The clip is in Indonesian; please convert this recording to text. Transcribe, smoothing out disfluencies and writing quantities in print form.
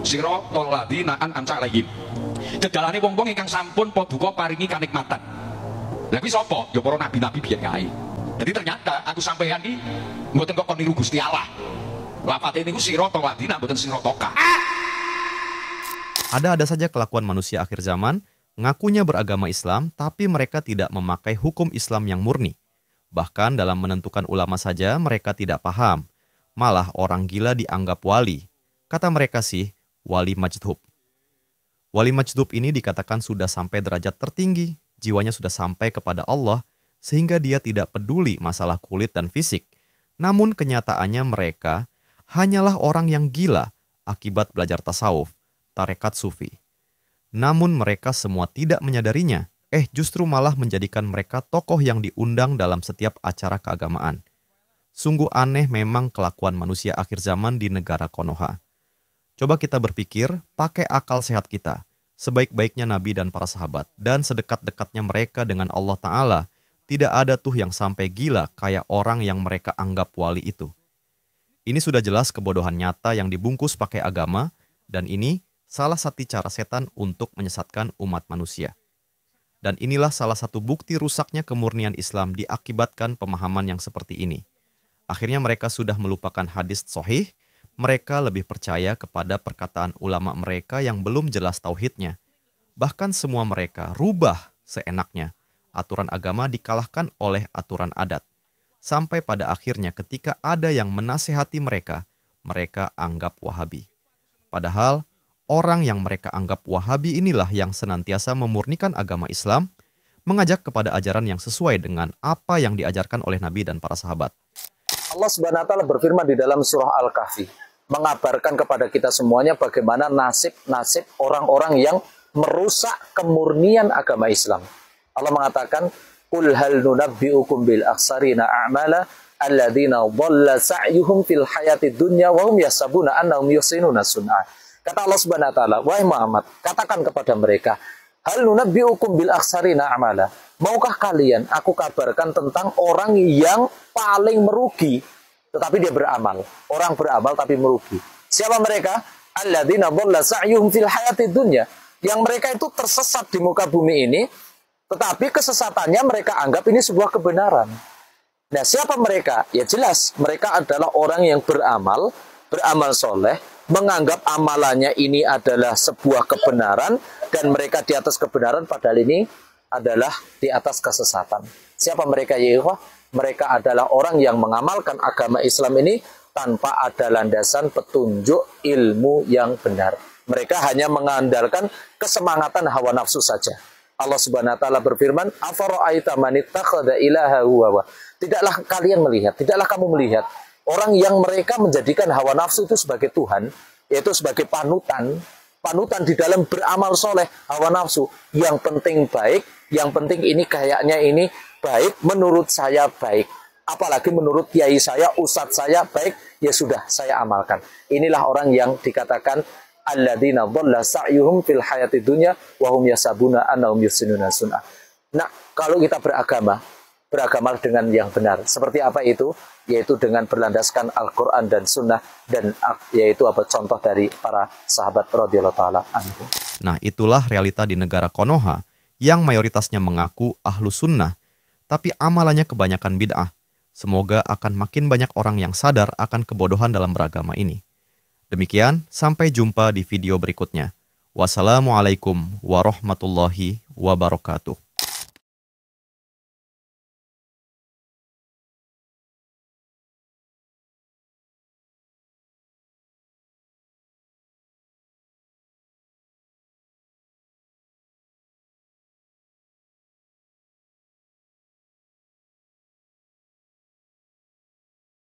siratal ladzina an'amta 'alaihim. Dedalane wong-wong ingkang sampun paduka paringi kanikmatan. Lah kuwi sapa? Ya para nabi-nabi biyen kae. Jadi ternyata aku sampeyan iki mboten kok niru Gusti Allah. Lafate niku siratal ladzina mboten siratoka. Ada-ada saja kelakuan manusia akhir zaman, ngakunya beragama Islam, tapi mereka tidak memakai hukum Islam yang murni. Bahkan dalam menentukan ulama saja mereka tidak paham. Malah orang gila dianggap wali. Kata mereka sih, wali majdhub. Wali majdhub ini dikatakan sudah sampai derajat tertinggi, jiwanya sudah sampai kepada Allah, sehingga dia tidak peduli masalah kulit dan fisik. Namun kenyataannya mereka hanyalah orang yang gila akibat belajar tasawuf, tarekat sufi. Namun mereka semua tidak menyadarinya, justru malah menjadikan mereka tokoh yang diundang dalam setiap acara keagamaan. Sungguh aneh memang kelakuan manusia akhir zaman di negara Konoha. Coba kita berpikir, pakai akal sehat kita, sebaik-baiknya Nabi dan para sahabat, dan sedekat-dekatnya mereka dengan Allah Ta'ala, tidak ada tuh yang sampai gila kayak orang yang mereka anggap wali itu. Ini sudah jelas kebodohan nyata yang dibungkus pakai agama, dan ini salah satu cara setan untuk menyesatkan umat manusia. Dan inilah salah satu bukti rusaknya kemurnian Islam diakibatkan pemahaman yang seperti ini. Akhirnya mereka sudah melupakan hadis sahih, mereka lebih percaya kepada perkataan ulama mereka yang belum jelas tauhidnya. Bahkan semua mereka rubah seenaknya. Aturan agama dikalahkan oleh aturan adat. Sampai pada akhirnya ketika ada yang menasehati mereka, mereka anggap Wahabi. Padahal orang yang mereka anggap Wahabi inilah yang senantiasa memurnikan agama Islam, mengajak kepada ajaran yang sesuai dengan apa yang diajarkan oleh Nabi dan para sahabat. Allah Subhanahu wa taala berfirman di dalam surah Al-Kahfi, mengabarkan kepada kita semuanya bagaimana nasib-nasib orang-orang yang merusak kemurnian agama Islam. Allah mengatakan, "Qul hal nunabbi'ukum bil akhsarina a'mala alladzina dhalla sa'yuhum fil hayatid dunya wa hum yahsabuna annahum yuhsinuna sun'a." Kata Allah Subhanahu wa taala, "Wahai Muhammad, katakan kepada mereka, hal nunabbi'ukum bil akhsarina a'mala. Maukah kalian aku kabarkan tentang orang yang paling merugi tetapi dia beramal. Orang beramal tapi merugi. Siapa mereka? Alladzina dhalla sa'yuhum fil hayatid dunya. Yang mereka itu tersesat di muka bumi ini, tetapi kesesatannya mereka anggap ini sebuah kebenaran. Nah, siapa mereka? Ya jelas, mereka adalah orang yang beramal soleh, menganggap amalannya ini adalah sebuah kebenaran, dan mereka di atas kebenaran, padahal ini adalah di atas kesesatan. Siapa mereka, ya ikhwah? Mereka adalah orang yang mengamalkan agama Islam ini tanpa ada landasan petunjuk ilmu yang benar. Mereka hanya mengandalkan kesemangatan hawa nafsu saja. Allah Subhanahu wa taala berfirman, "Afara'aita man ittakhadha ilahahu hawa." Tidaklah kalian melihat, tidaklah kamu melihat orang yang mereka menjadikan hawa nafsu itu sebagai Tuhan, yaitu sebagai panutan di dalam beramal soleh, hawa nafsu. Yang penting baik, yang penting ini kayaknya ini baik, menurut saya baik. Apalagi menurut kiai saya, ustadz saya baik, ya sudah saya amalkan. Inilah orang yang dikatakan alladzina dhalla sa'yuhum fil hayatid dunya wa hum yasabuna annahum yuhsinuna sun'a. Nah, kalau kita beragama dengan yang benar. Seperti apa itu? Yaitu dengan berlandaskan Al-Quran dan Sunnah, dan yaitu apa contoh dari para sahabat radhiyallahu ta'ala anhum. Nah, itulah realita di negara Konoha yang mayoritasnya mengaku ahlu sunnah, tapi amalannya kebanyakan bid'ah. Semoga akan makin banyak orang yang sadar akan kebodohan dalam beragama ini. Demikian, sampai jumpa di video berikutnya. Wassalamualaikum warahmatullahi wabarakatuh.